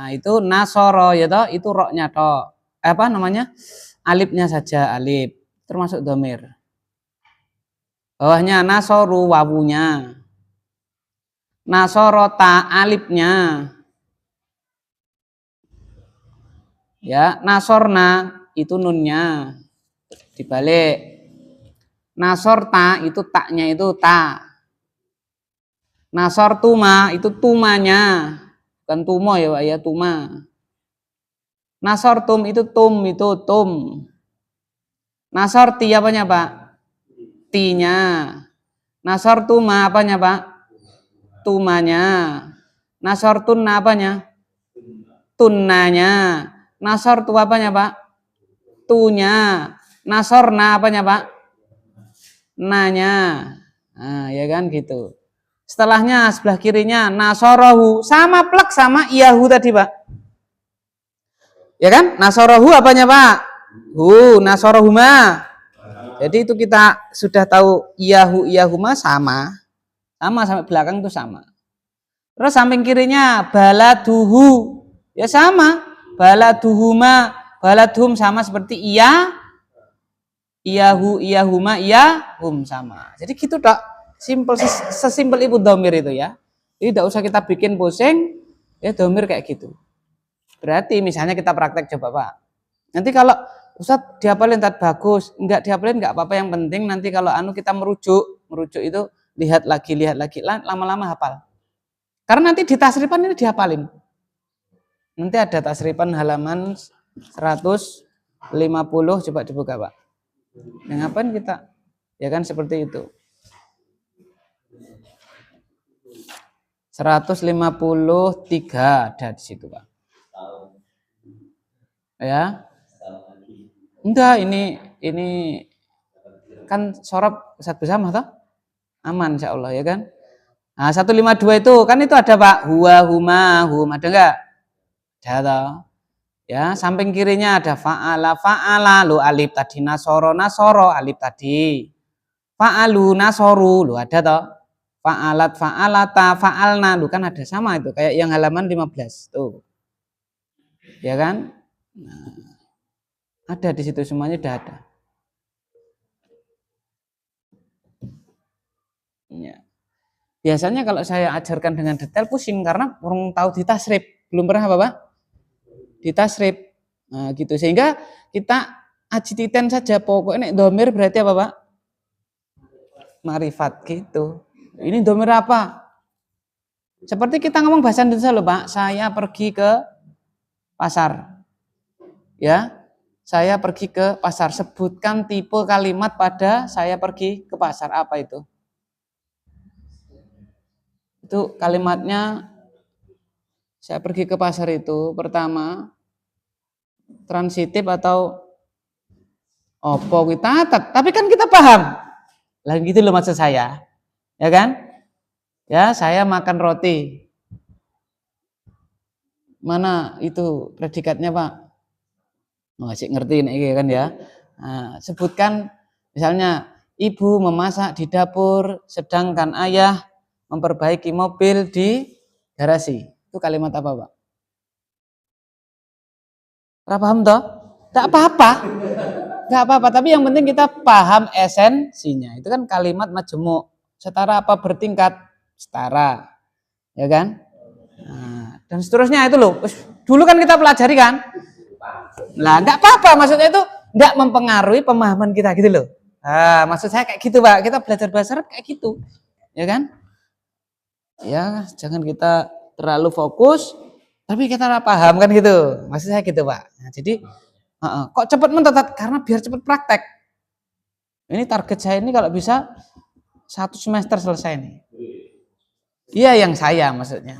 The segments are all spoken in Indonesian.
Nah, itu nasoro ya toh, itu roknya toh. Apa namanya? Alifnya saja, alif. Termasuk domir. Bawahnya nasoru wawunya. Nasorota alifnya. Ya, nasorna itu nunnya. Dibalik. Nasorta itu taknya itu ta. Nasortuma itu tumanya. Bukan tumo ya Pak ya, tuma. Nasortum itu tum. Nasorti apanya Pak? Tinya. Nasortuma apanya Pak? Tumanya. Nasortunna apanya? Tunnanya. Nasortu apanya Pak? Tunya. Nasorna apanya Pak? Nanya. Nah, ya kan gitu. Setelahnya sebelah kirinya nasorohu sama plek sama iyahu tadi Pak. Ya kan? Nasorohu apanya Pak? Nasorohuma. Jadi itu kita sudah tahu iyahuma sama sampai belakang itu sama. Terus samping kirinya baladuhu. Ya sama. Baladuhuma, baladhum sama seperti iyahuma, iyahum sama. Jadi gitu Dok. Simpel, sesimpel ibu domir itu ya. Jadi tidak usah kita bikin pusing, ya domir kayak gitu. Berarti misalnya kita praktek coba Pak. Nanti kalau Ustadz dihafalin tak bagus, enggak dihafalin enggak apa-apa, yang penting nanti kalau kita merujuk itu lihat lagi, lama-lama hafal. Karena nanti di tasrifan ini dihafalin. Nanti ada tasrifan halaman 150, coba dibuka Pak. Yang ngapain kita? Ya kan seperti itu. 153 ada di situ Pak. Ya. Enggak, ini kan sorab Ustadz bersama toh? Aman insyaallah ya kan. Nah, 152 itu kan itu ada Pak, huwa, huma, hum, ada enggak? Ada toh. Ya, samping kirinya ada fa'ala, lu alif tadi, nasoro, alif tadi. Fa'alu, nasoru, lu ada toh. Fa'alat, fa'alata, fa'alna, lu kan ada sama itu, kayak yang halaman 15 tuh. Ya kan? Nah, ada di situ semuanya udah ada. Ya. Biasanya kalau saya ajarkan dengan detail pusing karena orang tahu di tasrif, belum pernah apa Pak? Di tasrif. Nah, gitu sehingga kita ajititen saja, pokoknya domir berarti apa Pak? Marifat gitu. Ini domir apa? Seperti kita ngomong bahasa Indonesia loh Pak, saya pergi ke pasar. Ya, saya pergi ke pasar. Sebutkan tipe kalimat pada saya pergi ke pasar. Apa itu? Itu kalimatnya saya pergi ke pasar itu pertama transitif atau opo kita, tapi kan kita paham. Lah gitu loh maksud saya. Ya kan? Ya, saya makan roti. Mana itu predikatnya Pak? Masih ngerti ini kan ya. Nah, sebutkan misalnya ibu memasak di dapur sedangkan ayah memperbaiki mobil di garasi. Itu kalimat apa Pak? Paham toh? Tidak apa-apa. Tidak apa-apa, tapi yang penting kita paham esensinya. Itu kan kalimat majemuk. Setara apa bertingkat? Setara. Ya kan? Nah, dan seterusnya itu loh. Dulu kan kita pelajari kan? Nah, enggak apa-apa, maksudnya itu enggak mempengaruhi pemahaman kita gitu loh. Nah, maksud saya kayak gitu Pak, kita belajar bahasa Arab kayak gitu. Ya kan? Ya, jangan kita terlalu fokus, tapi kita paham kan gitu. Maksud saya gitu Pak. Nah, jadi, kok cepat mentetat? Karena biar cepat praktek. Ini target saya ini kalau bisa 1 semester selesai nih. Iya yang saya maksudnya.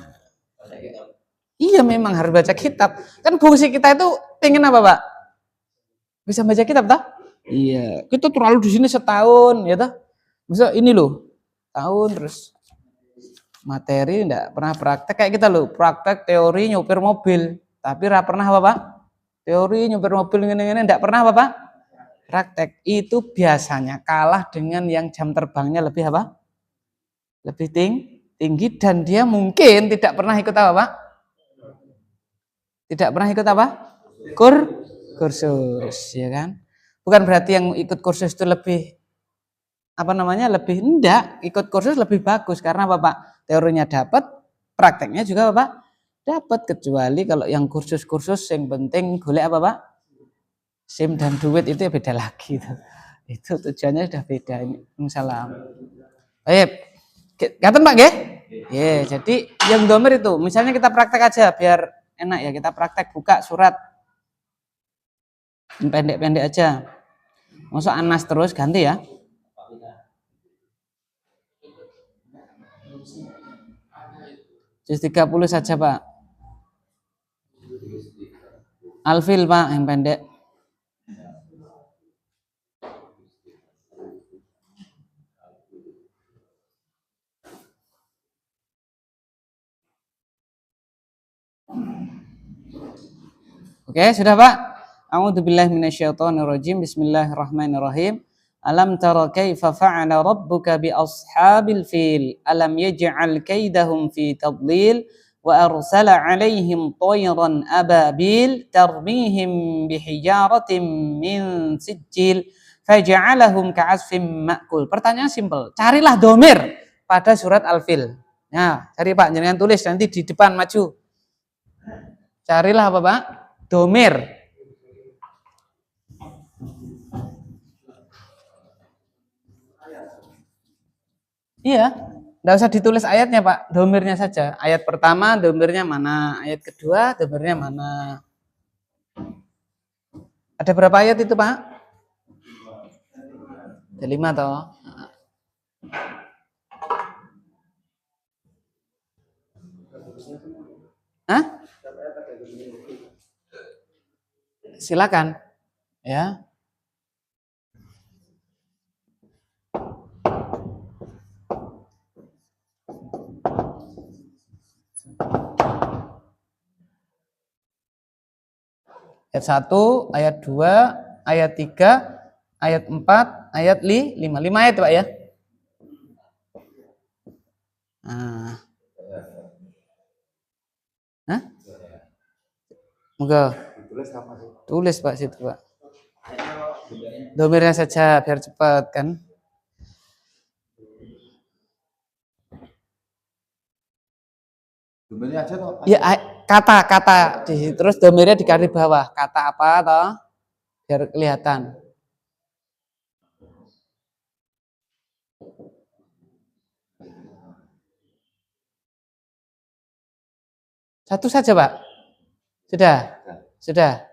Iya memang harus baca kitab. Kan fungsi kita itu pengen apa Pak? Bisa baca kitab tak? Iya. Kita terlalu di sini setahun ya tak? Misal ini loh, tahun terus materi enggak pernah praktek kayak kita loh, praktek teori nyopir mobil, tapi enggak pernah apa Pak? Teori nyopir mobil ngene-ngene enggak pernah apa Pak? Praktek. Itu biasanya kalah dengan yang jam terbangnya lebih apa? Lebih tinggi dan dia mungkin tidak pernah ikut apa Pak? Tidak pernah ikut apa? Kursus, ya kan? Bukan berarti yang ikut kursus itu lebih apa namanya? Lebih enggak, ikut kursus lebih bagus karena Bapak teorinya dapat, prakteknya juga Bapak dapat, kecuali kalau yang kursus-kursus yang penting golek apa, Pak? SIM dan duit itu ya beda lagi itu. Itu tujuannya sudah beda ini. Salam. Baik. Gaten Pak nggih? Ya, jadi yang domir itu, misalnya kita praktek aja biar enak ya, kita praktek buka surat pendek-pendek aja. Masuk Anas terus ganti ya. Juz 30 saja Pak. Alfil Pak yang pendek. Oke, sudah Pak? A'udzubillahi minasyaitonirrajim. Bismillahirrahmanirrahim. Alam tara kaifa fa'ala rabbuka bi ashabil fil? Alam yaj'al kaidahum fi tadlil wa arsala 'alaihim tayran ababil tarmihim bihijaratin min sijil faj'alahum ka'asfin ma'kul. Pertanyaan simpel. Carilah domir pada surat Al-Fil. Nah, cari Pak, jangan tulis nanti di depan maju. Carilah apa Pak? Domir. Iya, nggak usah ditulis ayatnya Pak, domirnya saja. Ayat pertama domirnya mana, ayat kedua domirnya mana. Ada berapa ayat itu Pak? Ada 5 toh. Hah? Silakan. Ya. Ayat 1, ayat 2, ayat 3, ayat 4, ayat 5. 5 ayat Pak ya. Nah. Hah? Enggak. Tulis Pak situ Pak. Domirnya saja biar cepat kan. Domirnya aja toh? Ya kata-kata terus domirnya di garis bawah. Kata apa toh? Biar kelihatan. Satu saja Pak. Sudah? Sudah?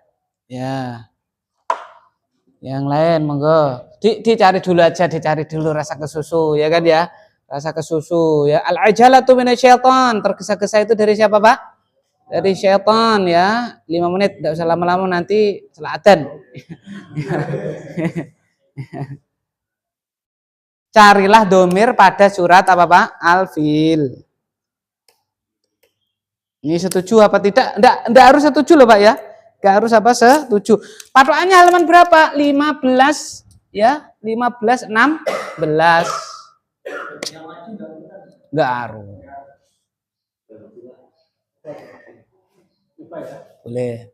Ya. Yang lain monggo. Dicari dulu aja, dicari dulu rasa kesusu ya kan ya. Rasa kesusu ya. Al-ajalatu minasyaiton. Tergesa-gesa itu dari siapa Pak? Dari syaitan ya. 5 menit, enggak usah lama-lama nanti selatan. Carilah domir pada surat apa Pak? Al-Fil. Ini setuju apa tidak? Enggak harus setuju loh Pak ya. Enggak harus apa setuju. Patokannya halaman berapa? 15 ya. 15, 16. Enggak harus. Boleh.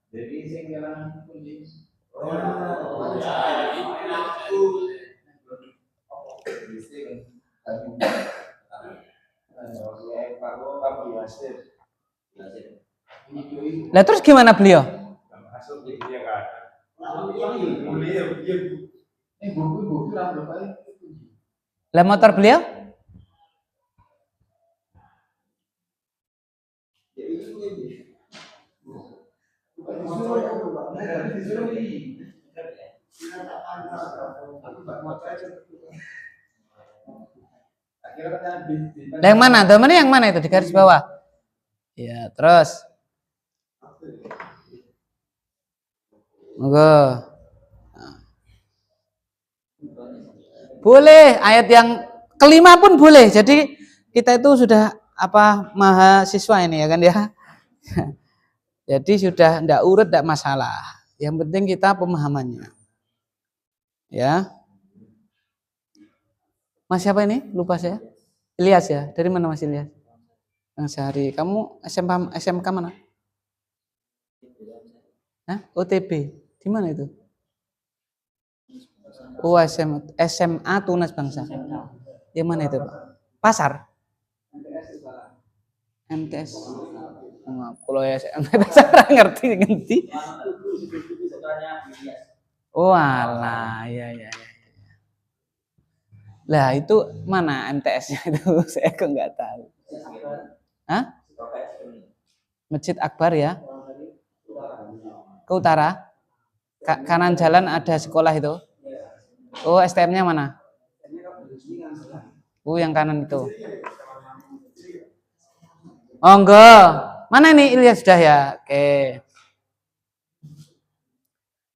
Jadi nah terus gimana beliau? Lah motor beliau? Yang mana? Domirnya yang mana itu di garis bawah? Ya, terus. Monggo. Boleh, ayat yang kelima pun boleh. Jadi kita itu sudah apa mahasiswa ini ya kan ya. Jadi sudah ndak urut ndak masalah. Yang penting kita pemahamannya. Ya. Mas siapa ini? Lupa saya. Ilyas ya. Dari mana Mas Ilyas? Bang Syahri, kamu SMK mana? Hah? OTB. Di mana itu? Oh, SMA Tunas Bangsa. Di mana itu, Pak? Pasar? MTS. Kalau ya MTS ngerti ngerti. Oh, alah, ya ya ya. Lah itu mana MTS-nya itu? Saya kok nggak tahu. Hah? Masjid Akbar ya? Ke utara? Kanan jalan ada sekolah itu? Oh, STM-nya mana? Oh, yang kanan itu. Oh, enggak. Mana ini Ilyas sudah ya? Oke.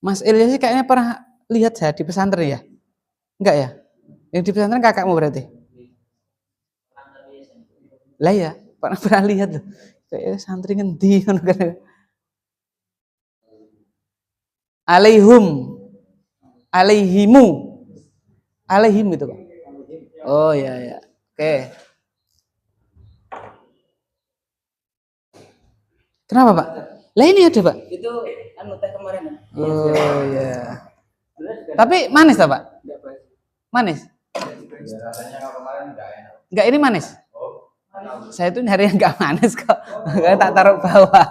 Mas Ilyas sih kayaknya pernah lihat saya di pesantren ya? Enggak ya? Yang di pesantren kakakmu berarti? Lah ya, pernah lihat loh. Kayak santri ngendi kan. Alaihum. Alaihimu. Alaihim itu, Pak. Oh ya ya. Oke. Kenapa, Pak? Lah ini ada, Pak. Itu anu teh kemarin. Oh ya. Tapi manis tak, Pak? Manis. Enggak, ini manis. Saya tuh nyari yang enggak manis kok. Enggak tak taruh bawah.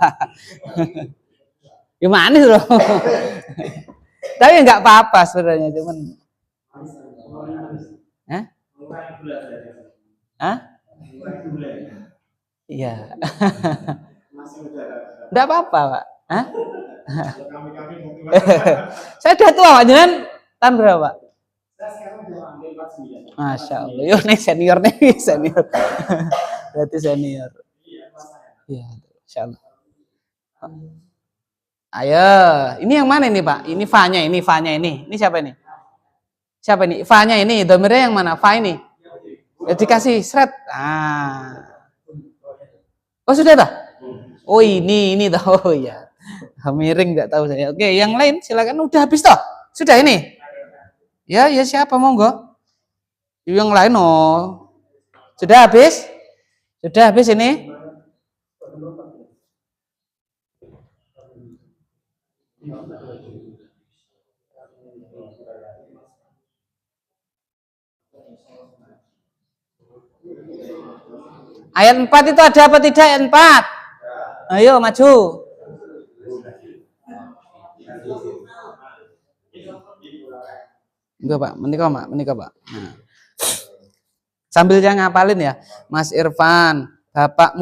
Ya manis loh. Tapi enggak apa-apa sebenarnya, cuman Hah? Hah? Iya. Enggak apa-apa, Pak. Hah? Saya udah tua, Pak. Jangan tahun berapa, Pak? Masya Allah. Yo, nih senior nih, senior. Berarti senior. Iya, Masya Allah. Ayo, ini yang mana ini, Pak? Ini Fa-nya, ini Fa-nya ini. Ini siapa ini? Siapa ini? Fa-nya ini, domirnya yang mana? Fa ini. Ya, dikasih seret. Ah. Oh, sudah dah? Oh, ini dah. Oh ya. Miring nggak tahu saya. Oke, yang lain silakan. Udah habis toh? Sudah ini? Ya, ya siapa monggo? Yang lain oh. Sudah habis? Sudah habis ini? Ayat 4 itu ada apa tidak ayat 4? Ayo maju. Enggak, Pak, menikah Pak. Nah. Sambil jangan ngapalin ya, Mas Irfan, Bapak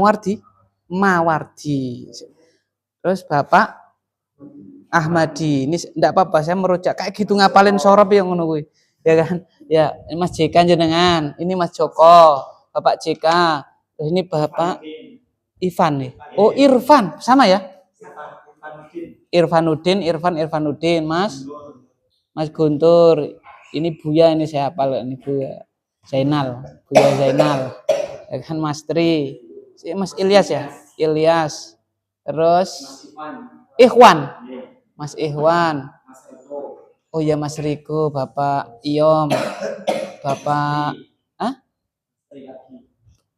Mawardi. Terus Bapak Ahmadi. Ini enggak apa-apa, saya merujak kayak gitu ngapalin sorop yang ngono kuwi. Ya kan? Ya, Mas JK jenengan, ini Mas Joko, Bapak JK. Terus ini Bapak Ivan nih. Oh, Irfan, sama ya? Irfanuddin, Mas Guntur. Ini Buya, ini saya hafal, ini Buya Zainal. Ya kan Mas Tri. Mas Ilyas ya? Ilyas. Terus Ikhwan. Mas Ikhwan. Oh ya Mas Riko, Bapak Iom. Bapak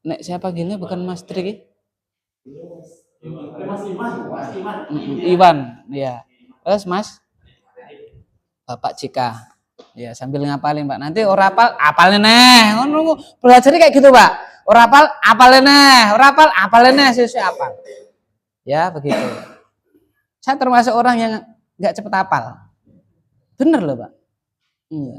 Nek siapa gini bukan Mas Tri? Iwan, ya. Terus Mas Bapak Cika. Ya, sambil ngapalin, Pak. Nanti ora apalin neh. Ngono belajar kayak gitu, Pak. Ora apalin neh, sesuai apal. Ya, begitu. Saya termasuk orang yang enggak cepat hafal. Bener loh, Pak. Iya.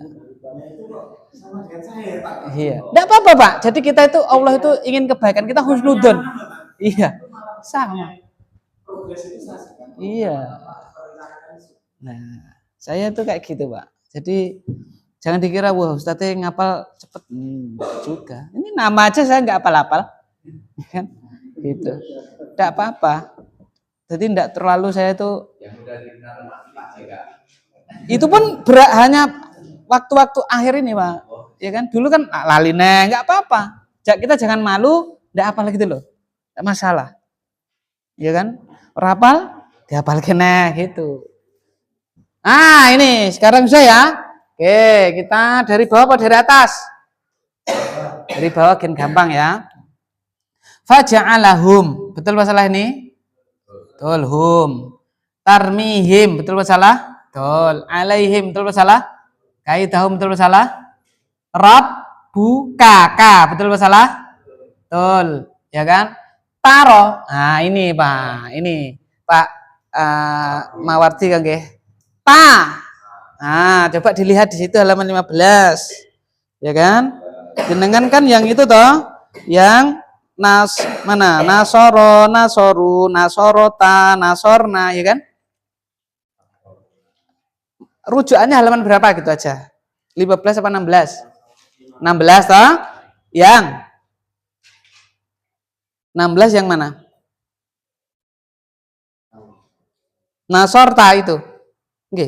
Iya. Enggak apa-apa, Pak. Jadi kita itu Allah itu ingin kebaikan kita husnudzon. Iya. Sama. Iya. Nah, saya tuh kayak gitu, Pak. Jadi jangan dikira wah Ustadznya ngapal cepet juga. Ini nama aja saya nggak apal-apal, kan? Gitu. Tidak apa-apa. Jadi tidak terlalu saya itu. Itu pun hanya waktu-waktu akhir ini, Pak. Ya kan? Dulu kan laline, nggak apa-apa. Kita jangan malu, nggak apal gitu loh. Nggak masalah. Ya kan? Rapal, dihafal kena gitu. Ah, ini sekarang saya. Oke, kita dari bawah atau dari atas? Dari bawah gen gampang ya. Faja'alahum. Betul masalah ini? Betul, hum. Tarmihim, betul masalah? Betul. Alaihim, betul masalah? Kaidahum, betul masalah? Rabbuka, betul masalah? Betul, ya kan? Taro. Nah, ini Pak. Ini Pak Mawardi kan nggih. Ta. Nah, coba dilihat di situ halaman 15. Ya kan? Jenengan kan yang itu toh, yang mana? Nasoro, nasoru, nasorota, nasorna, ya kan? Rujukannya halaman berapa gitu aja? 15 apa 16? 16 toh? Yang 16 yang mana? Nasorta itu. Oke.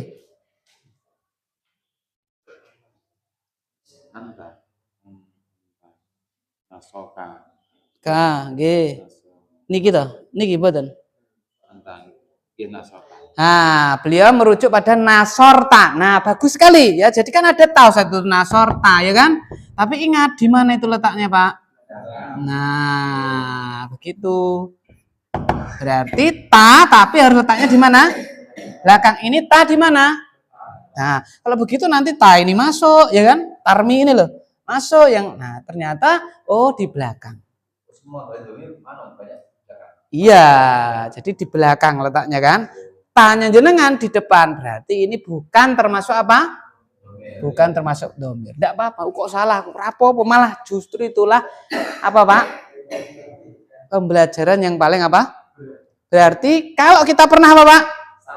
Nasoka. Ka, nggih. Niki to, niki mboten. Nah, beliau merujuk pada nasorta. Nah, bagus sekali ya. Jadi kan ada tahu satu nasorta ya kan? Tapi ingat di mana itu letaknya, Pak? Nah, begitu. Berarti ta tapi harus letaknya di mana? Belakang ini ta di mana? Nah, kalau begitu nanti ta ini masuk ya kan? Tarmi ini loh. Masuk yang nah ternyata oh di belakang. Iya, jadi di belakang letaknya kan. Tanya jenengan di depan, berarti ini bukan termasuk apa? Bukan termasuk domir. Tidak apa-apa, kok salah, rapopo malah justru itulah apa Pak? Pembelajaran yang paling apa? Berarti kalau kita pernah apa Pak?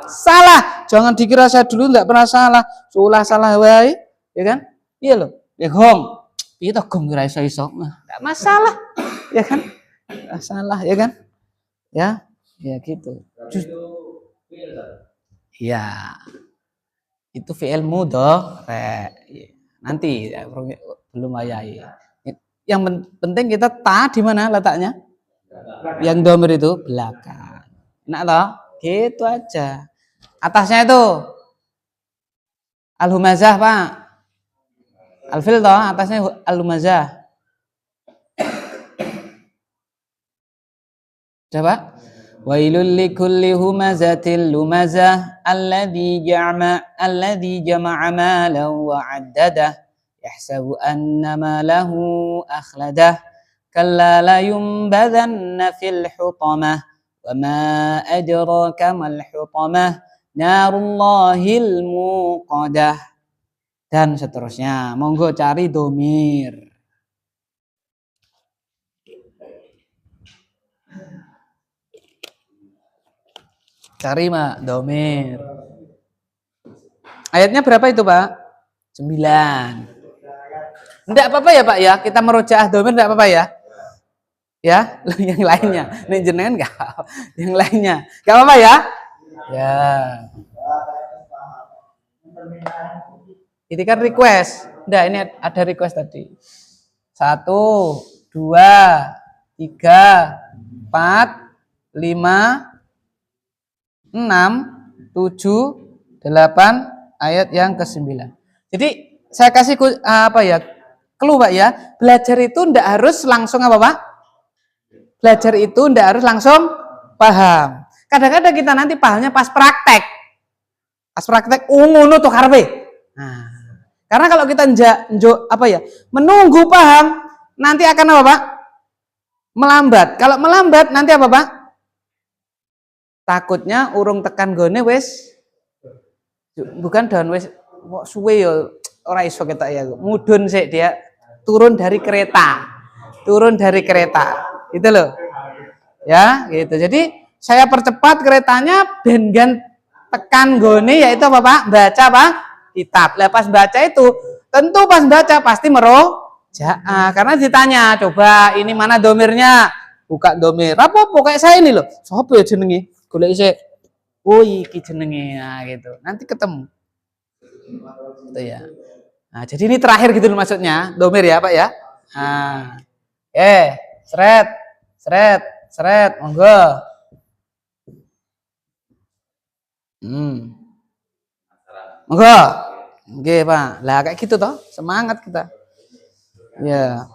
Salah, jangan dikira saya dulu tidak pernah salah, sulah salah wae, ya kan? Iya loh, ya gong, itu gong kira iso, tidak masalah, ya kan? Salah, ya kan? Ya, ya gitu. Ya, itu fi'il mudhari. Nanti ya, belum ayai. Yang penting kita ta di mana letaknya? Yang domir itu belakang. Enak toh? Gitu aja. Atasnya itu al-humazah, Pak. Al-fil toh, atasnya al-humazah. Coba. Wailul likulli humazatil lumazah alladzi jama'a malan wa 'addadah yahsabu anna malahu akhladah kalla la yunbadanna fil hutamah wa ma adraka mal hutamah narullahil muqadah dan seterusnya. Monggo cari domir. Cari mak domir. Ayatnya berapa itu Pak? 9. Enggak apa-apa ya Pak ya, kita merujaah domir enggak apa-apa ya? Ya, yang lainnya. Nih jenengan enggak. Yang lainnya. Enggak apa-apa ya? Ya. Ini kan request. Enggak, ini ada request tadi. 1, 2, 3, 4, 5, 6, 7, 8 ayat yang ke-9. Jadi saya kasih apa ya? Clue Pak ya. Belajar itu ndak harus langsung apa Pak? Belajar itu ndak harus langsung paham. Kadang-kadang kita nanti pahamnya pas praktek. Pas praktek ngono tuh karepe. Nah, karena kalau kita apa ya? Menunggu paham nanti akan apa Pak? Melambat. Kalau melambat nanti apa Pak? Takutnya urung tekan gone wis bukan daun wis suwe yo ora iso ketok ya. Mudhun sik dia turun dari kereta. Turun dari kereta. Gitu loh. Ya, gitu. Jadi saya percepat keretanya ben tekan gone yaitu apa Pak? Baca Pak? Kitab. Lah pas baca itu tentu pas baca pasti merojaah karena ditanya, coba ini mana domirnya? Buka domir. Apa kayak saya ini loh. Sopo ya jenenge? Golek isik. Oh iki jenenge nah, gitu. Nanti ketemu. Gitu ya. Nah, jadi ini terakhir gitu loh maksudnya. Domir ya, Pak ya. Nah. Seret, monggo. Monggo. Nggih, Pak. Lah kayak gitu toh, semangat kita. Ya.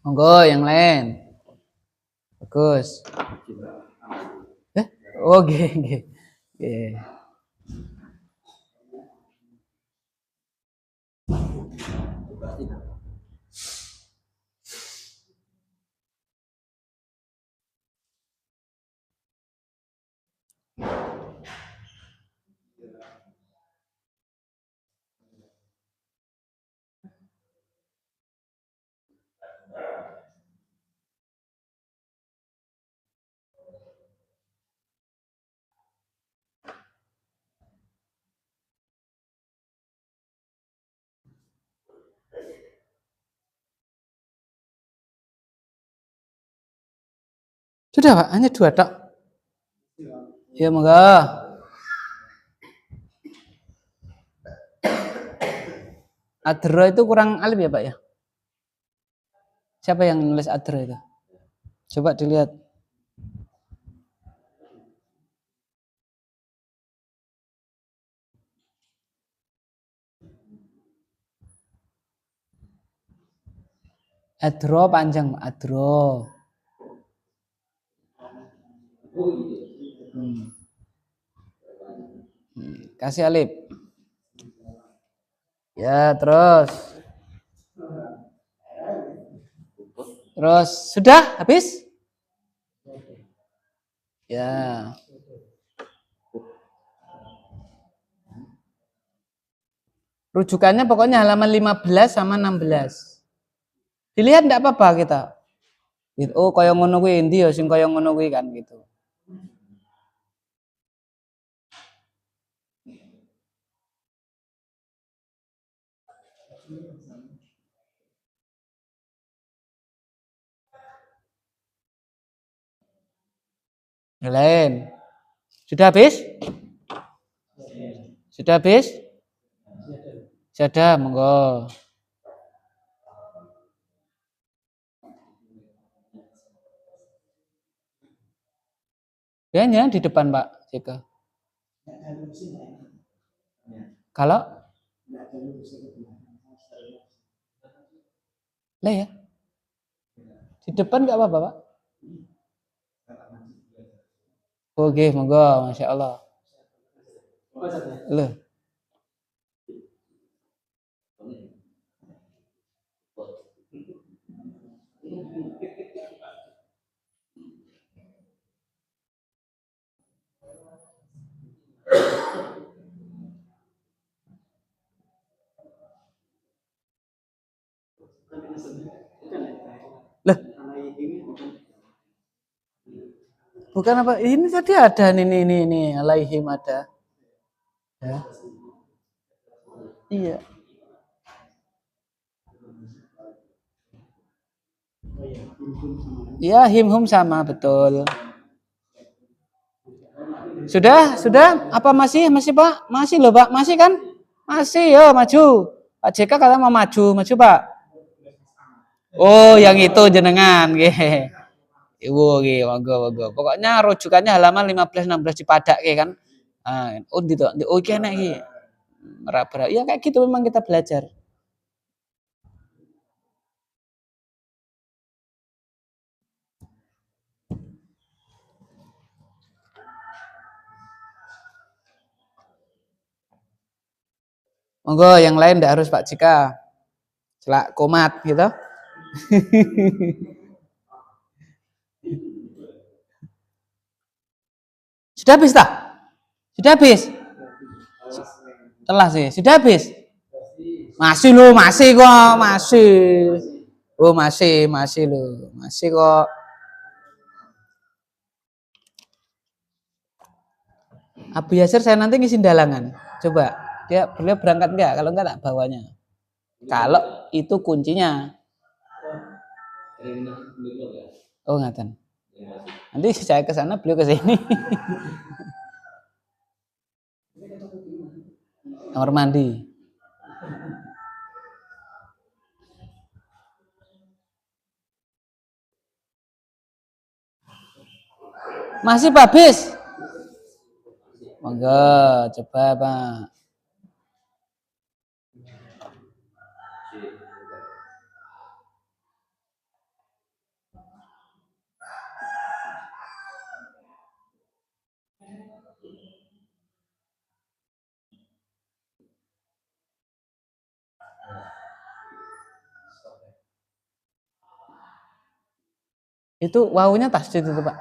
Monggo yang lain. Bagus. Oh, nggih. Sudah Pak, hanya 2 tok. Ya monggo. Adro itu kurang alif ya Pak ya? Siapa yang nulis Adro itu? Coba dilihat. Adro panjang, Adro. Kasih alif. Ya, terus. Terus sudah habis? Ya. Rujukannya pokoknya halaman 15 sama 16. Dilihat enggak apa-apa kita. Oh, kaya ngono kuwi endi ya sing kaya ngono kuwi kan gitu. Yang lain. Sudah habis? Sudah habis? Sudah, monggo. Ya, di depan Pak Jika. Kalau lah ya. Di depan enggak apa-apa, Pak. Oke, monggo, Masya Allah. Loh. Loh. Bukan apa? Ini tadi ada nih, alaihim ada. Ya. Iya. Ya, him-hum sama, betul. Sudah? Apa masih Pak? Masih loh Pak, masih kan? Masih, yo maju. Pak JK kata mau maju Pak. Oh, yang itu jenengan, nggih. Ibu nggih, monggo. Pokoknya rujukannya halaman 15 16 dipadake kan. Ah, oh gitu. Oh iki enak iki. Meraba. Ya kayak gitu memang kita belajar. Monggo yang lain enggak harus Pak Jika. Celak komat gitu. Sudah habis tak? Sudah habis? Telah sih. Sudah habis? Masih lo, masih kok, masih. Oh, masih lo. Masih kok. Abu Yasir saya nanti ngisi dalangan. Coba, beliau berangkat enggak? Kalau enggak tak bawanya. Kalau itu kuncinya. Oh, ngaten. Nanti saya ke sana, beliau ke sini. Kamar mandi. Masih Pak Bis? Monggo, coba Pak. Itu wawunya tasdid itu Pak.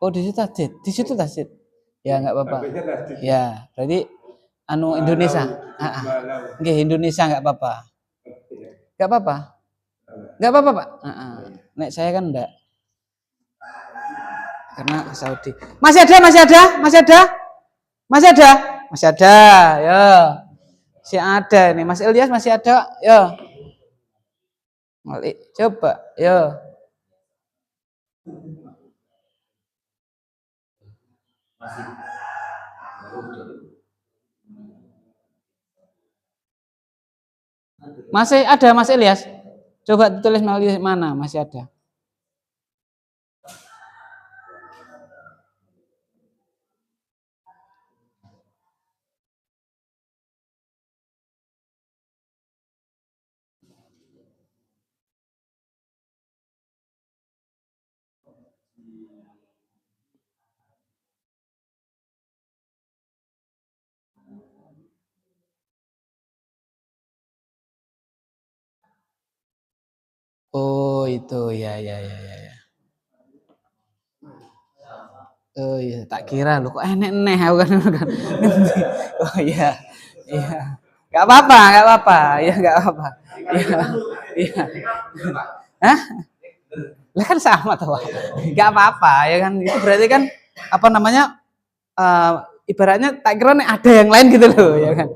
Oh di situ tasdid, di situ tasdid. Ya nggak apa-apa. Ya berarti anu Indonesia. Nggih Indonesia nggak apa-apa. Nggak apa-apa. Nggak apa-apa Pak. Nek saya kan enggak. Karena Saudi. Masih ada, masih ada, masih ada, masih ada, masih ada. Ya, masih ada ini. Mas Ilyas masih ada. Ya. Coba, ya. Masih ada Mas Ilyas? Coba ditulis melalui mana? Masih ada. Oh itu ya ya ya ya. Oh iya tak kira lu kok enek-enek aku kan. Oh iya iya. Gak apa-apa, gak apa-apa, ya gak apa-apa. Iya iya. Hah? Lah kan sama tuh. Gak apa-apa ya kan. Itu berarti kan apa namanya? Ibaratnya tak kira nih ada yang lain gitu loh ya kan.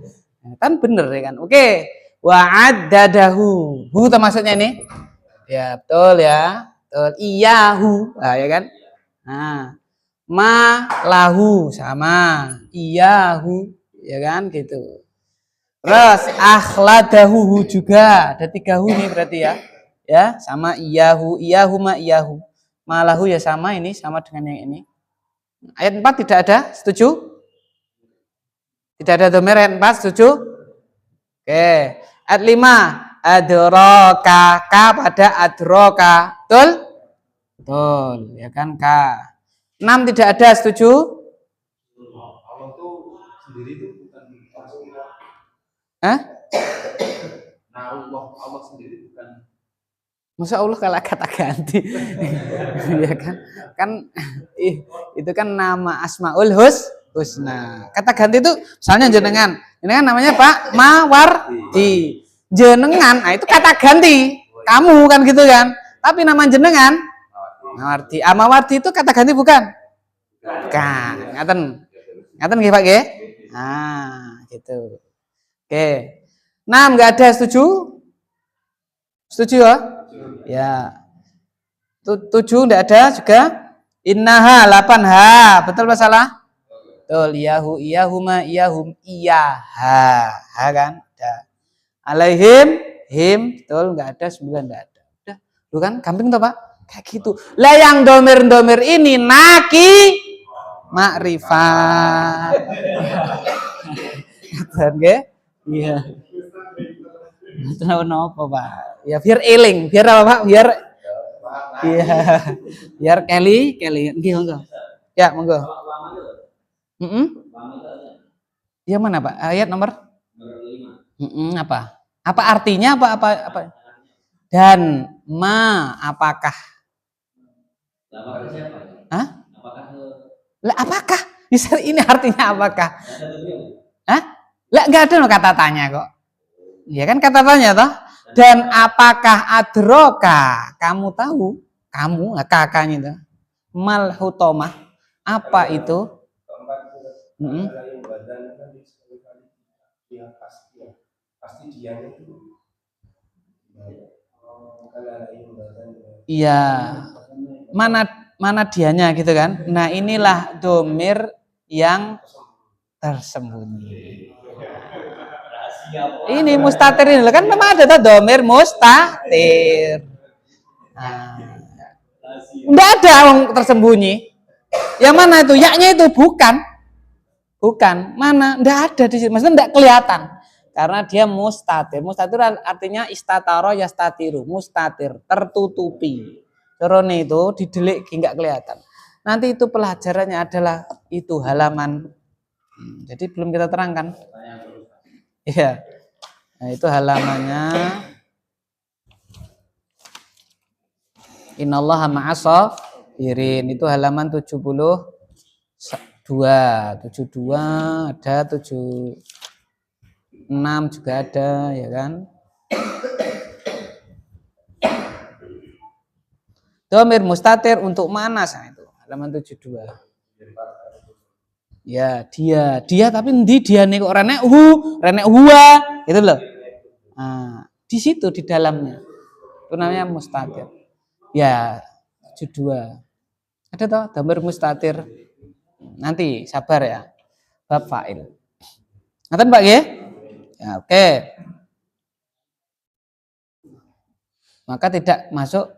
Kan bener ya kan. Oke. Wa'addadahu. Hu termasuknya ini. Ya, betul ya. Betul. Iyahu. Nah, ya kan? Nah, ma lahu sama. Iyahu, ya kan gitu. Terus akhladahu juga. Ada 3 hu nih berarti ya. Ya, sama iyahu, iyahu ma iyahu. Ma lahu ya sama ini, sama dengan yang ini. Ayat 4 tidak ada, setuju? Tidak ada dhamir ayat 4, setuju? Oke. Ayat 5, adroka, ka pada adroka. Betul? Betul, ya kan ka. 6 tidak ada, setuju? Allah itu sendiri itu bukan Allah sendiri bukan. Masa Allah kalau kata ganti. Ya kan? Kan itu kan nama Asmaul Husna. Kata ganti itu misalnya jenengan namanya Pak Mawardi. Jenengan, nah itu kata ganti. Kamu kan gitu kan. Tapi nama jenengan Mawardi. Mawardi itu kata ganti bukan? Bukan. Ngaten nggih Pak nggih? Nah, gitu. Oke. 6 enggak ada, setuju? Setuju ya? Ya. 7 enggak ada juga. Innaha 8ha. Betul Pak salah? Betul. Iyahu iyahuma iyahum iyaha. Ha kan? Ada. Alaihim him. Betul enggak ada, 9 enggak ada. Udah. Lu kan gampang toh Pak? Kayak gitu. Lah yang domir-domir ini naki makrifat. Nggih? Iya. Kenapa Pak? Ya biar eling, biar apa Pak? Biar iya. Biar Kelly. Nggih monggo. Ya, monggo. Yang mana Pak? Ayat nomor 5. Apa? Apa artinya apa? Dan apakah? Hah? Lah apakah? Ini artinya apakah? Hah? Lah enggak ada loh kata tanya kok. Ya kan kata tanya toh. Dan apakah adroka? Kamu tahu? Kamu kakaknya itu. Mal hutomah. Apa itu? Iya. Mana dianya gitu kan? Nah inilah domir yang tersembunyi. Ini mustatir ini kan memang ada tuh domir mustatir. Nah, Enggak ada yang tersembunyi. Yang mana itu? Yaknya itu bukan. Bukan. Mana? Enggak ada di situ. Maksudnya enggak kelihatan. Karena dia mustatir. Mustatir artinya istataro yastatiru. Mustatir, tertutupi. Corone itu didelik enggak kelihatan. Nanti itu pelajarannya adalah itu halaman. Jadi belum kita terangkan. Iya. Nah, itu halamannya. Innallaha ma'as-shabirin. Itu halaman 72. 72 ada, 76 juga ada, ya kan? Dhamir mustatir untuk mana nah, itu halaman 72. Ya, dia tapi ndi dia nih kok renek huwa gitu loh. Nah, di situ di dalamnya. Itu namanya mustatir. Ya, 72. Ada toh dhamir mustatir. Nanti sabar ya. Bab fa'il. Ngaten Pak nggih? Ya, oke. Maka tidak masuk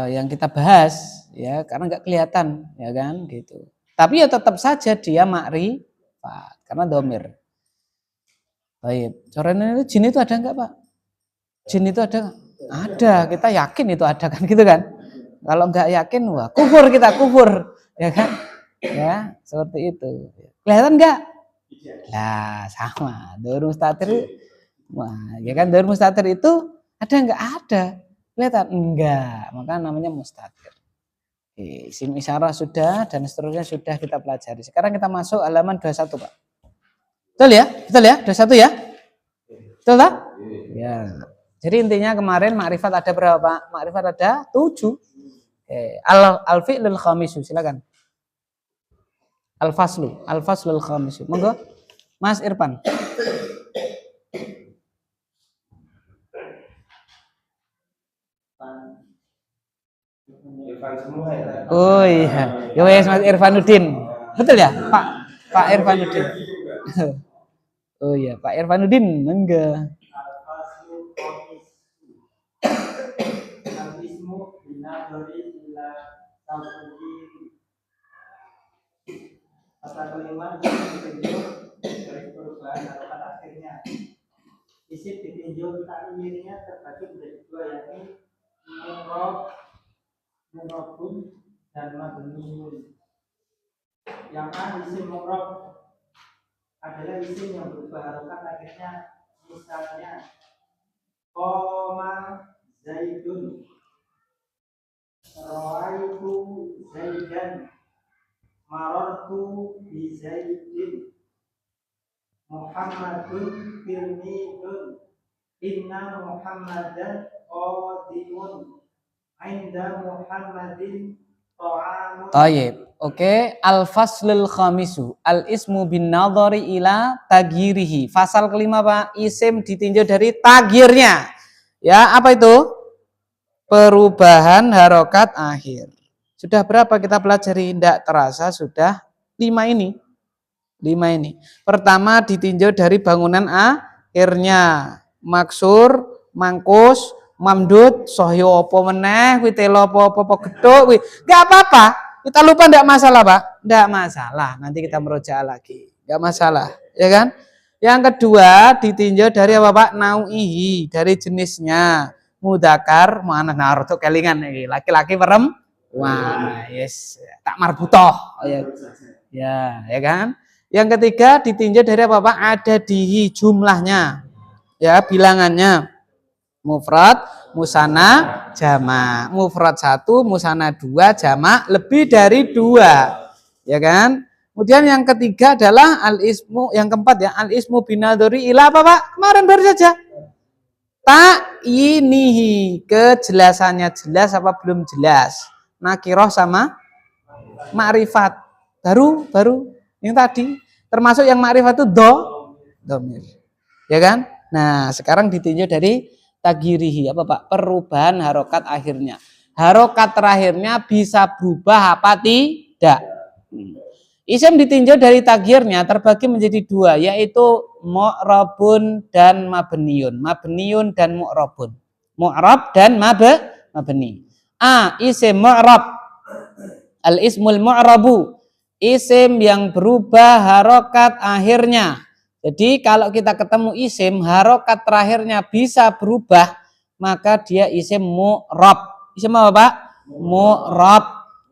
yang kita bahas ya karena nggak kelihatan ya kan gitu. Tapi ya tetap saja dia makrifat karena domir. Baik, corenan itu jin itu ada nggak Pak? Jin itu ada? Ada, kita yakin itu ada kan gitu kan? Kalau nggak yakin, wah kufur kita kufur, ya kan? Ya seperti itu. Kelihatan nggak? Ya sama. Dhamirul mustatir, wah ya kan dhamirul mustatir itu ada nggak? Ada. Kelihatan enggak? Maka namanya mustatir. Isim isyarah sudah dan seterusnya sudah kita pelajari. Sekarang kita masuk halaman 21, Pak. Betul ya? Betul ya? 21 ya? Betul tak? Ya. Jadi intinya kemarin makrifat ada berapa, Pak? Makrifat ada 7. Al-fi'lul khamisu, silakan. Al-faslul khamisu. Monggo. Mas Irfan. Oh iya, ya wes Mas Irfanuddin. Betul ya, Pak Irfanuddin. Oh iya, Pak Irfanuddin, enggak. Pasal kelima ditinjau dari perubahan harokat akhirnya. Isim ditinjau takmirnya terbagi menjadi dua, yakni mu'rabun dan mabniun. Yang A isim mu'rab adalah isim yang berubah harokat akhirnya, misalnya qoma zaidun, ra'aitu zaidan, marartu bi zaidin, Muhammadun firmidun, inna Muhammadan qadimun, inda Muhammadin ta'amun. Tayyib. Oke, al-faslul khamisu, al-ismu bin nadhari ila tagirihi. Fasal kelima Pak, isim ditinjau dari tagirnya. Ya, apa itu? Perubahan harokat akhir. Sudah berapa kita pelajari? Tidak terasa sudah 5 ini. 5 ini. Pertama ditinjau dari bangunan akhirnya. Maksur, mangkus, mamdud, sohyo opo meneh, witelo opo gedok, enggak apa-apa. Kita lupa enggak masalah, Pak. Enggak masalah. Nanti kita merujuk lagi. Enggak masalah, ya kan? Yang kedua ditinjau dari apa, Pak? Nau'ihi, dari jenisnya. Mudakar, mana naruto kelingan nih, laki-laki perempuan. Yes, tak marbutoh. Ya kan? Yang ketiga ditinjau dari apa, Pak? Ada di jumlahnya. Ya, bilangannya. Mufrad, musanna, jamak. Mufrad 1, musanna 2, jamak lebih dari 2. Ya kan? Kemudian yang ketiga adalah al-ismu, yang keempat ya, al-ismu binadhari ila apa, Pak? Kemarin baru saja. Ta'inihi, kejelasannya jelas apa belum jelas. Nakiroh sama ma'rifat. Baru yang tadi termasuk yang ma'rifat itu domir. Ya kan? Nah, sekarang ditinjau dari tagirihi apa, Pak? Perubahan harokat akhirnya. Harokat terakhirnya bisa berubah apa tidak? Isim ditinjau dari tagirnya terbagi menjadi 2, yaitu mu'rabun dan mabniun. Mabniun dan mu'rabun. Mu'rab dan mabni. A, isim mu'rab. Al ismul mu'rabu, isim yang berubah harokat akhirnya. Jadi kalau kita ketemu isim harokat terakhirnya bisa berubah, maka dia isim mu'rab. Isim apa Pak? Mu'rab,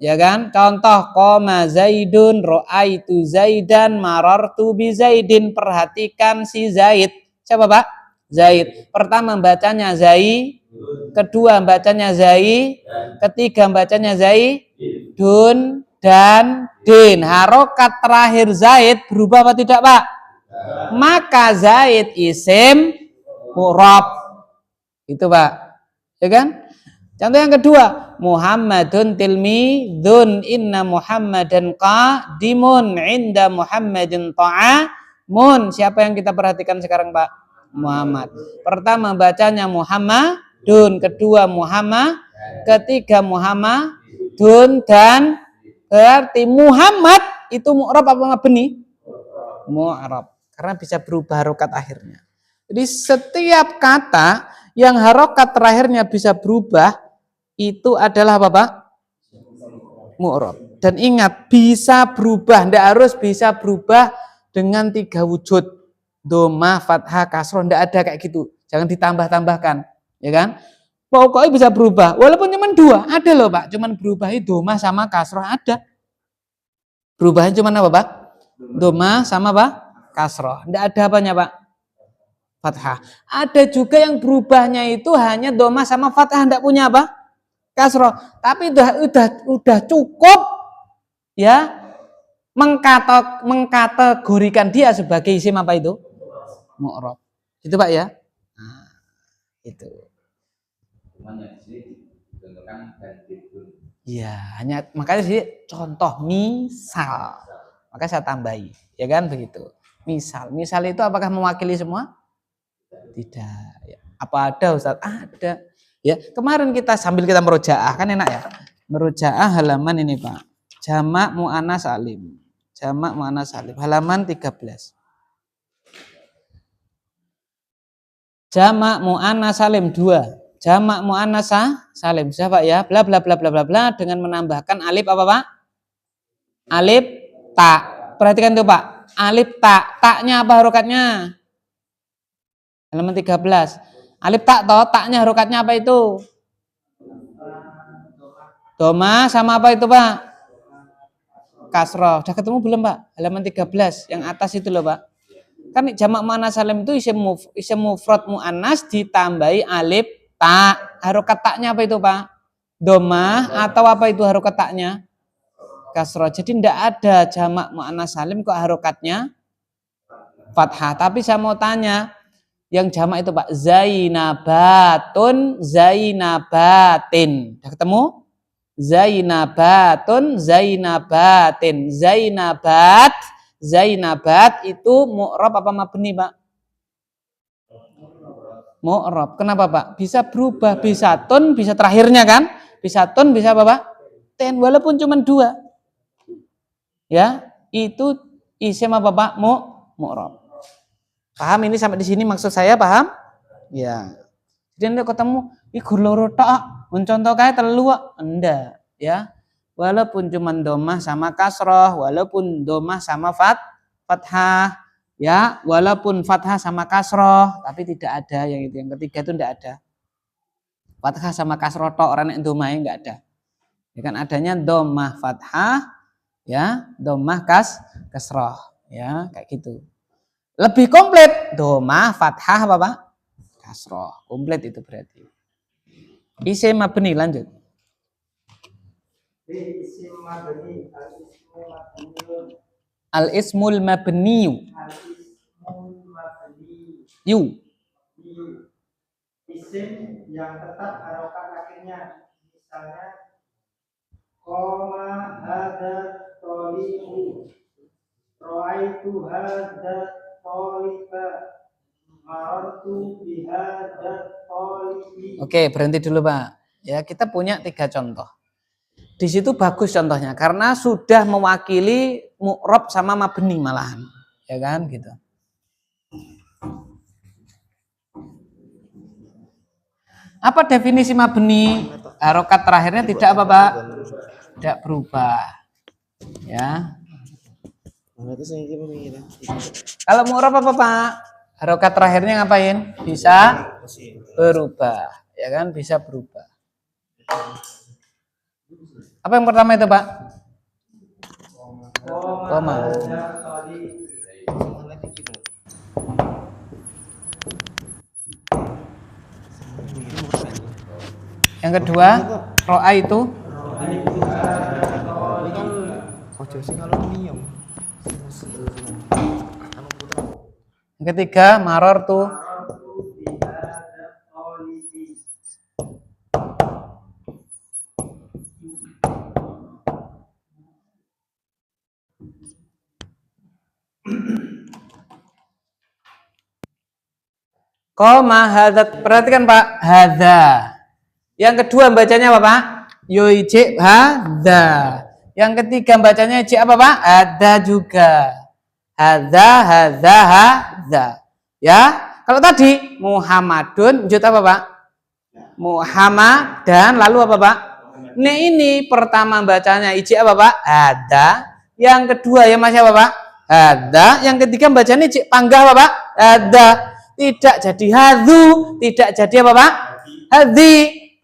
ya kan? Contoh qoma Zaidun, ra'aitu Zaidan, marartu bi Zaidin. Perhatikan si Zaid. Siapa Pak? Zaid. Pertama bacanya Zai, kedua bacanya Zai, ketiga bacanya Zaidun dan din. Harokat terakhir Zaid berubah apa tidak Pak? Maka Zaid isim mu'rab. Itu Pak. Ya kan? Contoh yang kedua, Muhammadun tilmidun, inna Muhammadan qadimun, inda Muhammadin ta'amun. Siapa yang kita perhatikan sekarang Pak? Muhammad. Pertama bacanya Muhammadun, kedua Muhammad, ketiga Muhammadun, dan berarti Muhammad itu mu'rab apa mabni? Mu'rab. Karena bisa berubah harokat akhirnya. Jadi setiap kata yang harokat terakhirnya bisa berubah itu adalah apa Pak? Mu'rab. Dan ingat, bisa berubah, tidak harus bisa berubah dengan 3 wujud. Doma, fathah, kasroh, tidak ada kayak gitu. Jangan ditambah-tambahkan, ya kan? Pokoknya bisa berubah, walaupun cuma 2, ada loh Pak. Cuman berubahnya doma sama kasroh ada. Berubahnya cuma apa Pak? Doma sama apa? Kasroh. Tidak ada apanya Pak? Fathah. Ada juga yang berubahnya itu hanya doma sama fathah, tidak punya apa? Kasroh. Tapi udah cukup ya mengkategorikan dia sebagai isim apa itu? Mu'rab. Itu Pak ya. Nah, itu. Ya, hanya makanya sih contoh misal. Maka saya tambahi, ya kan begitu. Misal itu apakah mewakili semua? Tidak. Ya. Apa ada Ustaz? Ada. Ya, kemarin kita sambil kita merojaah kan enak ya. Merojaah halaman ini Pak. Jamak muannas salim. Jamak muannas salim halaman 13. Jamak muannas salim 2. Jamak muannas salim. Bisa Pak ya? Bla bla bla bla bla bla dengan menambahkan alif apa Pak? Alif ta. Perhatikan tuh Pak. Alif ta. Taknya apa harokatnya? Halaman 13. Alif tak toh, taknya harokatnya apa itu? Doma sama apa itu Pak? Kasroh. Sudah ketemu belum Pak? Halaman 13 yang atas itu loh Pak. Kan jamak muannas salim itu isim mufrad muannas ditambahi alif ta. Harokat taknya apa itu Pak? Doma atau apa itu harokat taknya? Kasroh. Jadi tidak ada jamak muannas salim kok harokatnya fathah. Tapi saya mau tanya, yang jamak itu Pak, Zainabatun, Zainabatin. Sudah ketemu? Zainabatun, Zainabatin. Zainabat, Zainabat itu mu'rab apa mabni Pak? Mu'rab. Kenapa Pak? Bisa berubah, bisa tun, bisa terakhirnya kan? Bisa tun, bisa apa Pak? Ten, walaupun cuma 2. Ya, itu isim apa Pak? Mu'rab. Paham ini sampai di sini maksud saya paham? Ya. Jadi anda ketemu iku loro tok, contoh kayak telu enggak ya. Walaupun cuma domah sama kasroh, walaupun domah sama fathah, ya, walaupun fathah sama kasroh, tapi tidak ada yang itu. Yang ketiga itu enggak ada. Fathah sama kasroh tok orang yang domahnya enggak ada. Ya kan adanya domah fathah, ya, domah kasroh, ya, kayak gitu. Lebih komplit domah fathah apa Pak? Kasroh. Komplit itu berarti. Isim mabni lanjut. Isim mabni, Al-ismul mabniyu. al-ismul mabni. Yu. Isim yang tetap harokat akhirnya. Misalnya qoma hadza tolibu, ra'aitu hadza toliba, marartu bihadza tolibi. Oke, berhenti dulu Pak. Ya, kita punya 3 contoh. Di situ bagus contohnya karena sudah mewakili mu'rab sama mabni malahan. Ya kan gitu. Apa definisi mabni? Harokat terakhirnya tidak apa Pak? tidak berubah. Ya. Kalau mu'rab apa Pak? Harokat terakhirnya ngapain? Bisa berubah, ya kan? Bisa berubah. Apa yang pertama itu Pak? Koma. Yang kedua, ro'a itu yang ketiga, maror tuh koma hadat. Perhatikan Pak, hadza. Yang kedua bacanya apa Pak? Yuji hadza. Yang ketiga bacanya iji apa Pak? Hadza juga. Hadza, hadza, hadza. Ya, kalau tadi Muhammadun, jut apa Pak? Muhammad dan lalu apa Pak? Nah ini pertama bacanya iji apa Pak? Hadza. Yang kedua ya Mas apa Pak? Hadza. Yang ketiga bacanya iji panggah apa Pak? Hadza. Tidak jadi hadzu, tidak jadi apa Pak? Hadzi.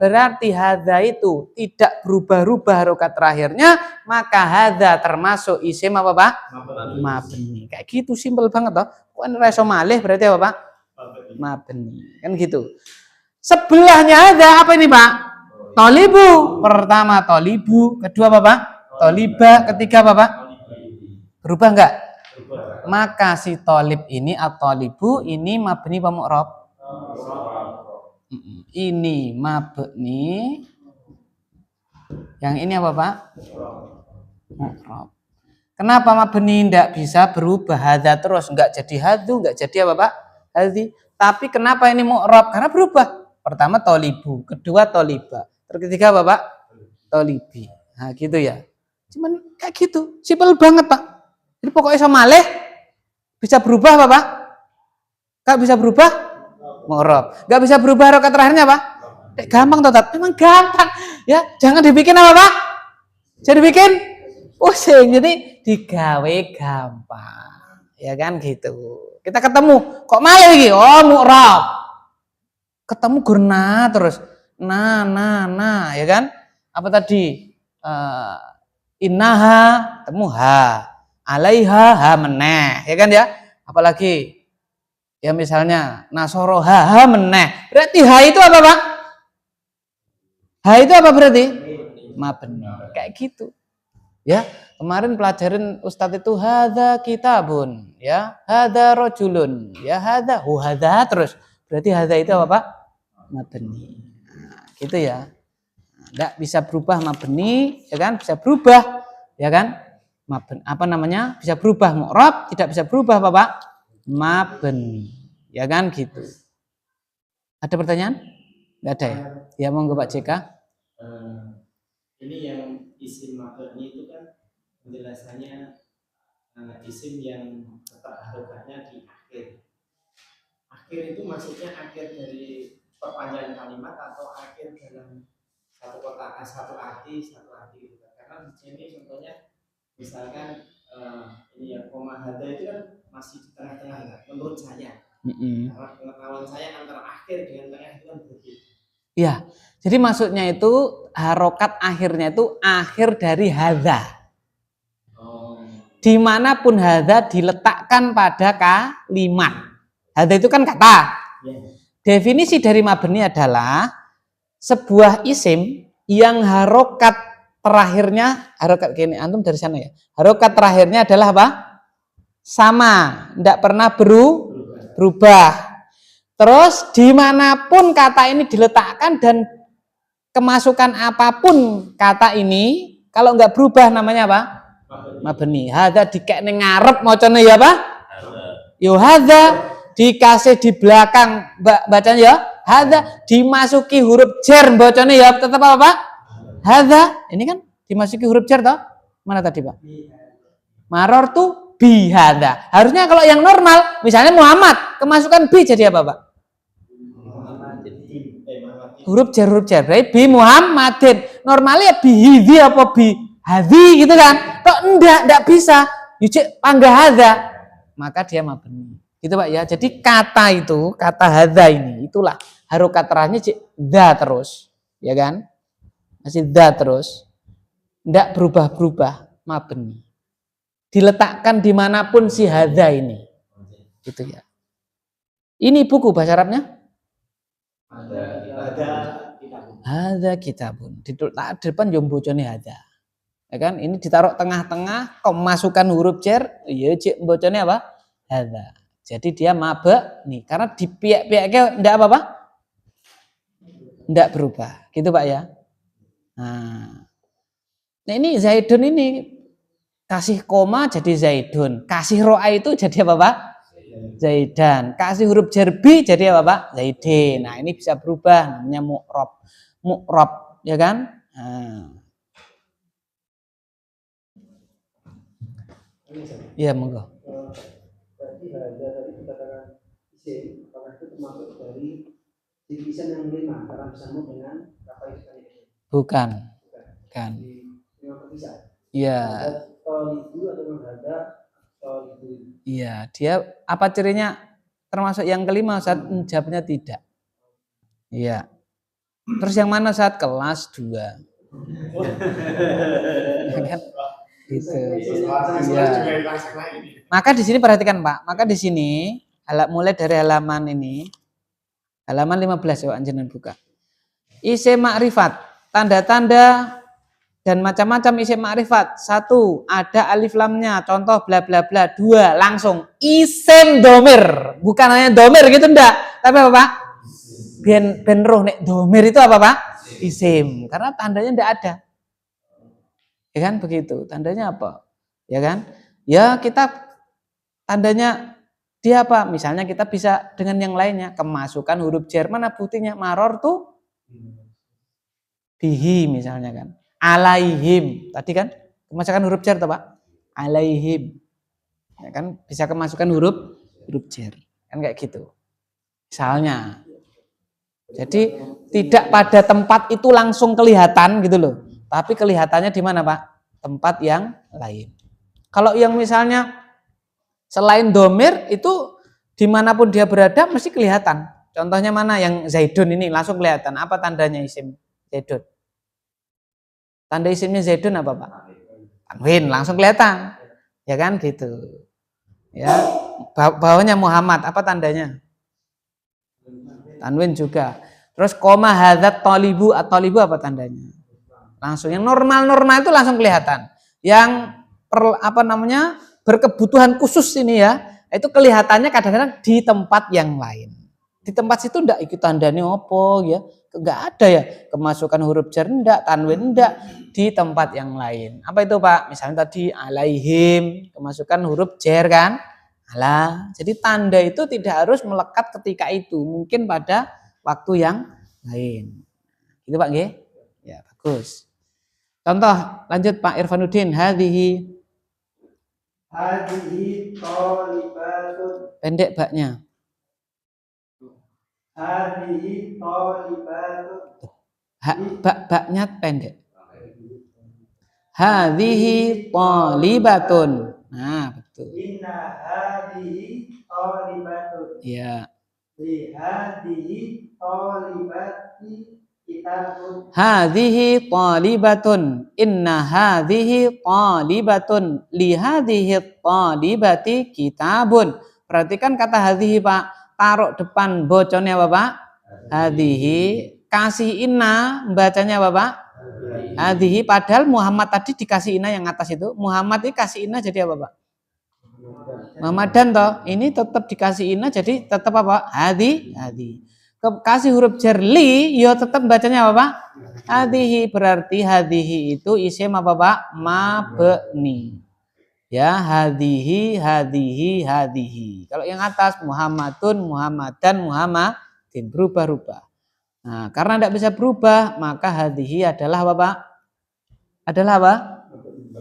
Berarti hadza itu tidak berubah-ubah harokat terakhirnya, maka hadza termasuk isim apa Pak? Mabni. Kayak gitu simpel banget toh. Kan reso malih berarti apa Pak? Mabni. Kan gitu. Sebelahnya hadza apa ini Pak? Tolibu. Pertama tolibu, kedua apa Pak? Toliba, ketiga apa Pak? Berubah enggak? Maka si tolib ini atau tolibu ini mabni apa mu'rab? Ini mabni. Yang ini apa Pak? Mu'rab. Kenapa mabni tidak bisa berubah hadza terus? Enggak jadi hadzu, enggak jadi apa Pak? Hadzi. Tapi kenapa ini mu'rab? Karena berubah. Pertama tolibu, kedua toliba, ketiga apa Pak? Tolibi. Nah gitu ya. Cuman kayak gitu, simpel banget Pak. Jadi pokoknya sama malih bisa berubah apa Pak? Enggak bisa berubah? Mu'rab. Enggak bisa berubah harokat terakhirnya Pak? Gampang toh, memang gampang. Ya, jangan dibikin apa Pak? Jadi dibikin pusing. Jadi digawe gampang. Ya kan gitu. Kita ketemu, kok malih iki? Oh, mu'rab. Ketemu gurna terus. Nah, ya kan? Apa tadi? Innaha, ketemu ha. Alaiha, ha meneh. Ya kan ya? Apalagi ya misalnya nasoro ha meneh. Berarti ha itu apa Pak? Ha itu apa berarti? Mabni. Kayak gitu. Ya, kemarin pelajarin Ustadz itu hadza kitabun, ya, hadza rajulun, ya hadza hu hadza terus. Berarti hadza itu apa Pak? Mabni. Nah, gitu ya. Enggak bisa berubah mabni, ya kan? Bisa berubah, ya kan? Mabni, apa namanya? Bisa berubah mu'rab, tidak bisa berubah apa Pak? Mabni. Ya kan gitu. Ada pertanyaan? Enggak ada ya? Ya monggo Pak JK. Ini yang isim mabni itu kan penjelasannya isim yang tetap harokatnya di akhir. Akhir itu maksudnya akhir dari perpanjangan kalimat atau akhir dalam satu kotak, satu arti gitu. Karena di sini contohnya misalkan ini ya koma hadza itu kan masih di tengah-tengah menurut saya. Karena pengetahuan saya antara akhir dengan tengah itu kan berbeda. Iya. Jadi maksudnya itu harokat akhirnya itu akhir dari hadza. Dimanapun hadza diletakkan pada kalimat. Hadza itu kan kata. Definisi dari mabni adalah sebuah isim yang harokat terakhirnya, harokat gini, antum dari sana ya. Harokat terakhirnya adalah apa? Sama, tidak pernah berubah. Terus dimanapun kata ini diletakkan dan kemasukan apapun kata ini, kalau nggak berubah namanya apa? Mabni. Hadza dikek ning ngarep macane ya apa? Yo hadza dikasih di belakang bacanya ya hadza, dimasuki huruf jar bacanya ya tetap apa Pak? Hadza. Ini kan dimasuki huruf jar toh? Mana tadi Pak? Maror tuh bi hadza. Harusnya kalau yang normal misalnya Muhammad kemasukan bi jadi apa Pak? Huruf jar berarti bi Muhammadin. normalnya bihidhi apa bihadhi gitu kan. Tok enggak bisa. Yujik panggah hadza. Maka dia mabni. Gitu Pak ya. Jadi kata itu, kata hadza ini, itulah harokat terakhirnya cik dha terus. Ya kan? Masih dha terus. Enggak berubah-berubah, mabni. Diletakkan dimanapun si hadza ini. Gitu ya. Ini buku bahasa Arabnya? Hadza kitabun. Di depan yo bocone hadza. Ya kan? Ini ditaruh tengah-tengah, kok masukkan huruf jar, ya cek bocone apa? Hadza. Jadi dia mabni karena di pihak-pihaknya enggak apa-apa? Enggak berubah. Gitu Pak ya. Nah ini Zaidun ini kasih koma jadi Zaidun, kasih ro'a itu jadi apa Pak? Zaidan, kasih huruf jarbi jadi apa Pak? Zaidin. Nah ini bisa berubah, namanya mu'rob, ya kan? Iya monggo. Tadi tadi dikatakan isim, apakah itu termasuk dari isim yang lima karena bersama dengan kata isim? Bukan. Kan. Iya. Iya, dia apa cirinya termasuk yang kelima saat jawabnya tidak. Iya. Terus yang mana saat kelas 2? Ya kan? Gitu. Iya. Maka di sini perhatikan Pak. Maka di sini mulai dari halaman ini, halaman 15 ya anjenengan buka. Isim ma'rifat, tanda-tanda dan macam-macam isim ma'rifat. 1, ada alif lamnya, contoh bla bla bla. 2, langsung isim domir, bukan hanya domir gitu ndak, tapi apa Pak? Ben roh nek domir itu apa Pak? Isim, karena tandanya ndak ada. Ya kan begitu, tandanya apa? Ya kan? Ya kita tandanya dia apa? Misalnya kita bisa dengan yang lainnya, kemasukan huruf jar, mana buktinya? Maror tuh bihi misalnya kan. Alaihim, tadi kan kemasukan huruf jar toh Pak? Alaihim. Ya kan bisa kemasukan huruf jar. Kan kayak gitu. Misalnya. Jadi tidak pada tempat itu langsung kelihatan gitu loh. Tapi kelihatannya di mana Pak? Tempat yang lain. Kalau yang misalnya selain domir itu dimanapun dia berada mesti kelihatan. Contohnya mana yang Zaidun ini langsung kelihatan. Apa tandanya isim Zaidun? Tanda isimnya Zaidun apa Pak? Tanwin, langsung kelihatan. Ya kan gitu. Ya, bawahnya Muhammad, apa tandanya? Tanwin juga. Terus koma hadzat talibu, at-talibu apa tandanya? Langsung yang normal-normal itu langsung kelihatan. Yang berkebutuhan khusus ini ya, itu kelihatannya kadang-kadang di tempat yang lain. Di tempat situ ndak ikut tandanya opo ya. Enggak ada ya kemasukan huruf jar enggak, tanwin enggak di tempat yang lain. Apa itu Pak? Misalnya tadi alaihim kemasukan huruf jar kan? Ala. Jadi tanda itu tidak harus melekat ketika itu, mungkin pada waktu yang lain. Gitu Pak nggih? Ya, bagus. Contoh lanjut Pak Irfanuddin, hadhihi thalibatun. Pendek baknya. Hadhihi thalibatun. Baknya pendek. Hadhihi thalibatun. Nah, betul. Inna hadhihi thalibatun. Iya. Li hadhihi thalibati kitabun. Hadhihi thalibatun. Inna hadhihi thalibatun. Li hadhihi thalibati kitabun. Perhatikan kata hadhihi Pak. Taruh depan bocornya apa Pak? Hadhihi. Kasih inna bacanya apa Pak? Hadhihi. Padahal Muhammad tadi dikasih inna yang atas itu. Muhammad ini kasih inna jadi apa Pak? Muhammadan toh. Ini tetap dikasih inna jadi tetap apa? Hadhi. Kasih huruf jar li, yo tetap bacanya apa Pak? Hadhihi. Berarti hadhihi itu isim apa Pak? Mabni. Ya, hadhihi. Kalau yang atas Muhammadun, Muhammadan, Muhammadin, berubah-ubah. Nah, karena tidak bisa berubah, maka hadhihi adalah apa Pak? Adalah apa?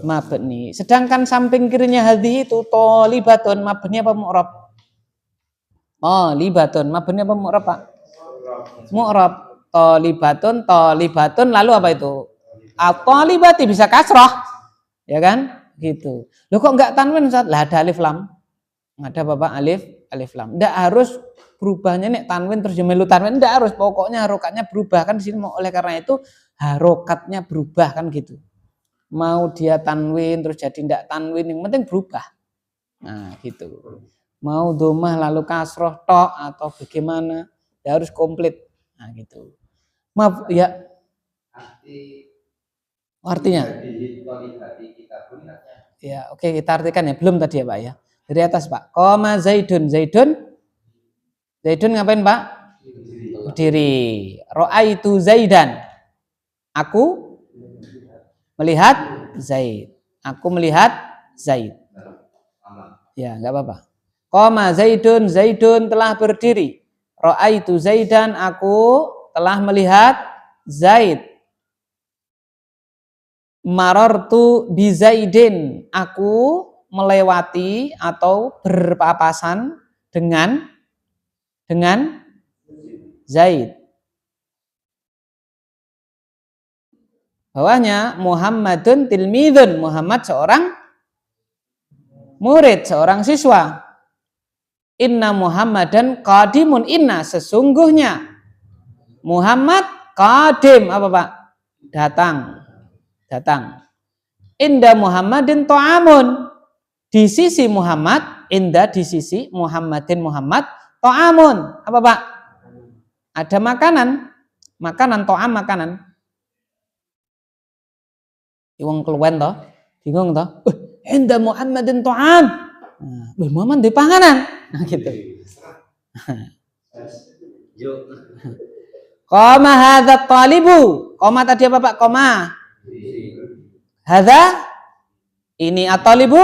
Mabni. Sedangkan samping kirinya hadhihi itu thalibatun, mabni apa mu'rab? Thalibatun, mabni apa mu'rab Pak? Mu'rab. Thalibatun, lalu apa itu? at-talibati bisa kasroh, ya kan? Gitu. Loh kok enggak tanwin Ustaz? Lah ada alif lam. Ada Bapak alif lam. Enggak harus berubahnya nek tanwin terus melu tanwin, enggak harus. Pokoknya harokatnya berubah kan di sini. Oleh karena itu harokatnya berubah kan gitu. Mau dia tanwin terus jadi enggak tanwin, yang penting berubah. Nah, gitu. Mau domah lalu kasroh tok atau bagaimana? Ya harus komplit. Nah, gitu. Maaf ya. Artinya? Ya, oke kita artikan ya. Belum tadi ya, Pak ya. Dari atas, Pak. Qoma Zaidun. Zaidun ngapain, Pak? Berdiri. Ra'aitu Zaidan. Aku melihat Zaid. Aku melihat Zaid. Ya, enggak apa-apa. Qoma Zaidun. Zaidun telah berdiri. Ra'aitu Zaidan. Aku telah melihat Zaid. Marartu bi Zaidin, aku melewati atau berpapasan dengan Zaid. Bawahnya Muhammadun tilmidun, Muhammad seorang murid, seorang siswa. Inna Muhammadan qadimun, inna sesungguhnya Muhammad qadim, apa Pak? Datang. Inda Muhammadin ta'amun, di sisi Muhammad, inda di sisi Muhammadin Muhammad ta'amun, apa Pak? Ada makanan ta'am makanan. Wong keluwen toh, bingung toh. Inda Muhammadin ta'am. Muhammad di panganan. Nah gitu. Qoma hadzat talibu. Qoma tadi apa Pak? Qoma. Hadza ini at-talibu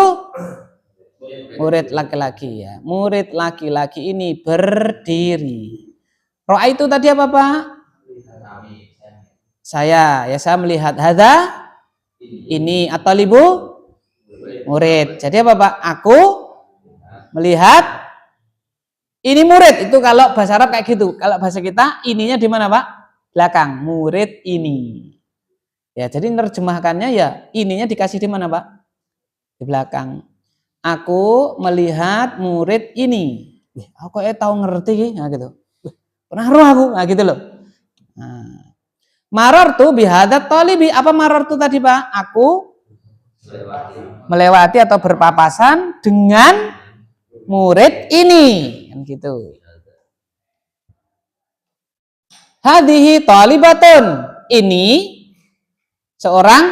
murid laki-laki ya. Murid laki-laki ini berdiri. Ro'a itu tadi apa Pak? Saya melihat. Hadza ini at-talibu murid. Jadi apa Pak? Aku melihat ini murid. Itu kalau bahasa Arab kayak gitu. Kalau bahasa kita ininya di mana Pak? Belakang. Murid ini. Ya, jadi nerjemahkannya ya ininya dikasih di mana Pak? Di belakang. Aku melihat murid ini. Aku tahu ngerti gitu. Pernah roh aku, nah gitu loh. Nah. Marartu bihadat talibi. Apa marartu tadi Pak? Aku melewati atau berpapasan dengan murid ini, kan gitu. Hadihi talibatun. Ini seorang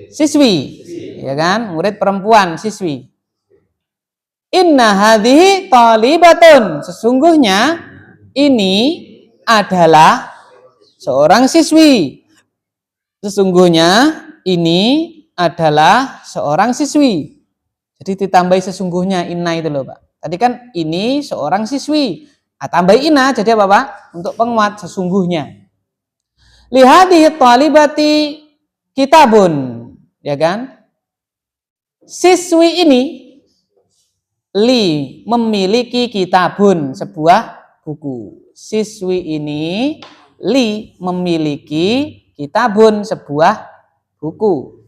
siswi, ya kan? Murid perempuan, siswi. Inna hadhihi talibatun. Sesungguhnya ini adalah seorang siswi. Sesungguhnya ini adalah seorang siswi. Jadi ditambahi sesungguhnya inna itu loh Pak. Tadi kan ini seorang siswi. Tambah inna jadi apa Pak? Untuk penguat sesungguhnya. Lihadihi talibati kitabun, ya kan? Siswi ini memiliki kitabun, sebuah buku. Siswi ini memiliki kitabun, sebuah buku.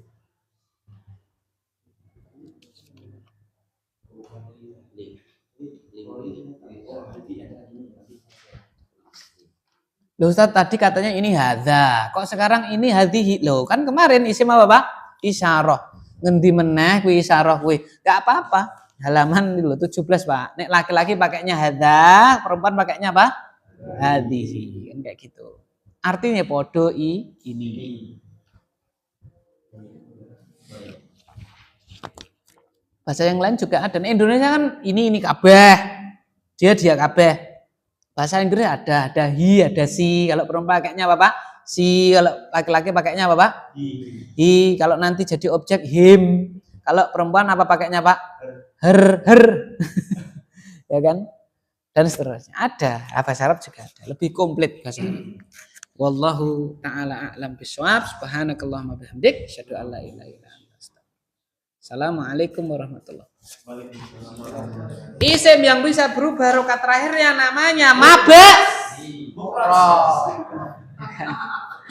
Loh Ustaz tadi katanya ini hadza, kok sekarang ini hadhihi? Loh kan kemarin isim apa Pak? Isyarah. Ngendi meneh kuwi isyarah kuwi. Enggak apa-apa. Halaman dulu 17 Pak. Nek laki-laki pakainya hadza, perempuan pakainya apa? Hadhihi. Kan kayak gitu. Artinya podo ini. Bahasa yang lain juga ada. Nah, Indonesia kan ini kabeh. Dia kabeh. Bahasa Inggris ada he, ada si. Kalau perempuan pakainya apa Pak? Si. Kalau laki-laki pakainya apa Pak? He. Kalau nanti jadi objek him. Kalau perempuan apa pakainya Pak? Her. Ya kan? Dan seterusnya. Ada. Bahasa Arab juga ada. Lebih komplit bahasa Arab. Wallahu ta'ala a'lam bishawab. Subhanakallahumma bihamdik. Asyhadu an la ilaha illa anta. Assalamualaikum warahmatullahi wabarakatuh. Isim yang bisa berubah harokat terakhirnya namanya mabek.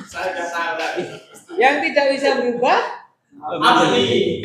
Saya udah tahu lagi. Yang tidak bisa berubah Abadi.